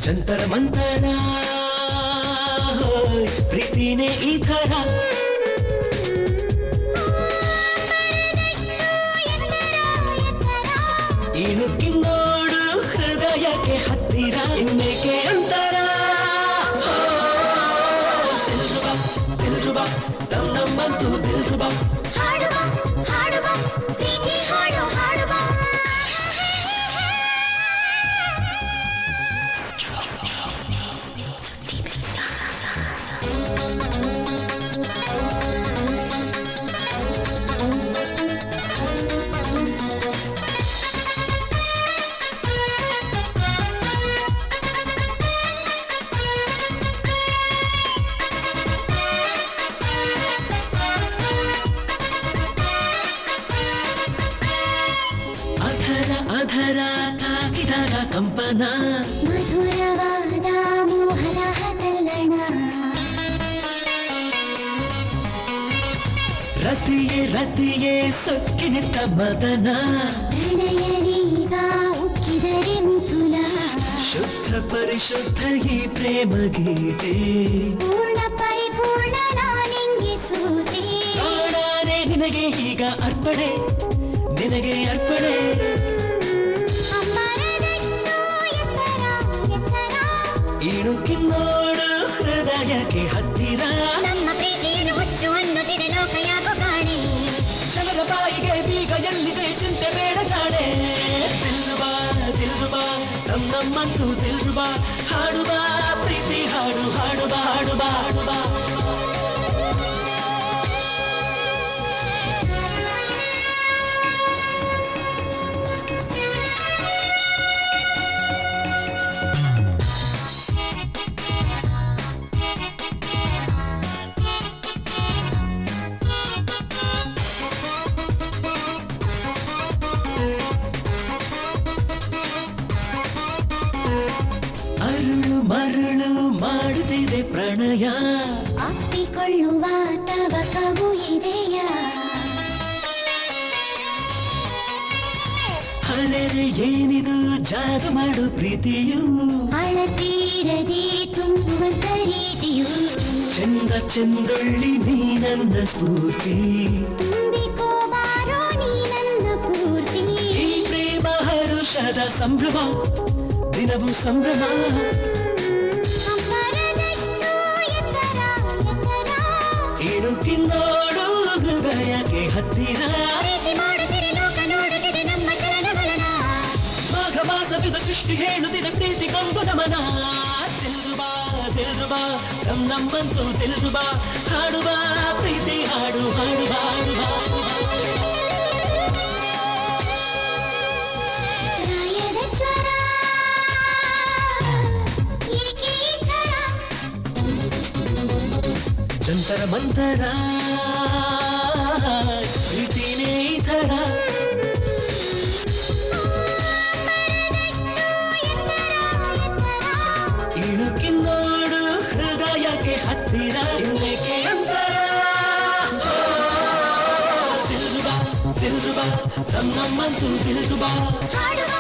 ಜಂತರ ಮಂತರ ಪ್ರೀತಿನೇ ಈ ಥರ ಏನು ಕಿನ್ನೋಡು ಹೃದಯಕ್ಕೆ ಹತ್ತಿರ ಇನ್ನೇಕೆ ಅಂತರ ದಿಲ್ರುಬಾ ನಮ್ ನಮ್ಮಂತೂ ದಿಲ್ರುಬಾ ಅಧರ ತಾಕಿದಾಗ ಕಂಪನ ಮಧುರವಾದ ಮೋಹದ ಹತಲ್ಲಣ ರತಿಯೇ ಸೊಕ್ಕಿನಿತ್ತ ಮದನ ಪ್ರಣಯವೀಗ ಉಕ್ಕಿದರೆ ಮಿಥುನ ಶುದ್ಧ ಪರಿಶುದ್ಧ ಈ ಪ್ರೇಮ ಗೀತೆ ಪೂರ್ಣ ಪರಿಪೂರ್ಣ ನಾನೆಂಗೆ ಸೂತೆ ಪ್ರಾಣನೇ ನಿನಗೆ ಈಗ ಅರ್ಪಣೆ ನಿನಗೆ ಅರ್ಪಣೆ ಇಣುಕಿನ್ನೋಡು ಹೃದಯಕ್ಕೆ ಹತ್ತಿರ ನಮ್ಮ ಪ್ರೀತಿಯನ್ನು ಹುಚ್ಚು ಅನ್ನುತ್ತಿದೆ ಲೋಕ ಯಾಕೋ ಕಾಣೆ ಜನರ ಬಾಯಿಗೆ ಬೀಗ ಎಲ್ಲಿದೆ ಚಿಂತೆ ಬೇಡ ಜಾಣೆ ದಿಲ್ರುಬಾ ನಮ್ಮಂತೂ ದಿಲ್ರುಬಾ ಹಾಡುಬಾ ಪ್ರೀತಿ ಹಾಡು ಹಾಡುಬಾ ಹಾಡುಬಾ ಹಾಡುಬಾ ಮರಳು ಮಾಡುತ್ತಿದೆ ಪ್ರಣಯ ಅಪ್ಪಿಕೊಳ್ಳುವ ತವಕವು ಇದೆಯ ಹಳೆರೆ ಏನಿದು ಜಾದು ಮಾಡು ಪ್ರೀತಿಯು ಅಳತೀರದೆ ತುಂಬುವಂತ ರೀತಿಯು ಚಂದೊಳ್ಳಿ ನೀ ನನ್ನ ಸ್ಫೂರ್ತಿ ತುಂಬಿಕೋ ಬಾರೋ ನೀ ನನ್ನ ಪೂರ್ತಿ ಈ ಪ್ರೇಮ ಹರುಷದ ಸಂಭ್ರಮ ದಿನವೂ ಸಂಭ್ರಮ ಇಣುಕಿನ್ನೋಡು ಹೃದಯಕ್ಕೆ ಹತ್ತಿರ ಮಾಘ ಮಾಸವಿದ ಸೃಷ್ಟಿ ಹೇಳುತ್ತಿದೆ ಪ್ರೀತಿ ಗಂಗು ನಮನ ದಿಲ್ರುಬಾ ನಮ್ಮಂತೂ ದಿಲ್ರುಬಾ ಹಾಡುಬಾ ಪ್ರೀತಿ ಹಾಡು ಹಾಡುಬಾ ಹಾಡುಬಾ ಜಂತರ ಮಂತರ ಪ್ರೀತಿನೇ ಈ ಥರ ಇಣುಕಿನ್ನೋಡು ಹೃದಯಕ್ಕೆ ಹತ್ತಿರ ಇನ್ನೇಕೆ ಅಂತರ ದಿಲ್ರುಬಾ ನಮ್ಮಂತೂ ದಿಲ್ರುಬಾ ಹಾಡುವ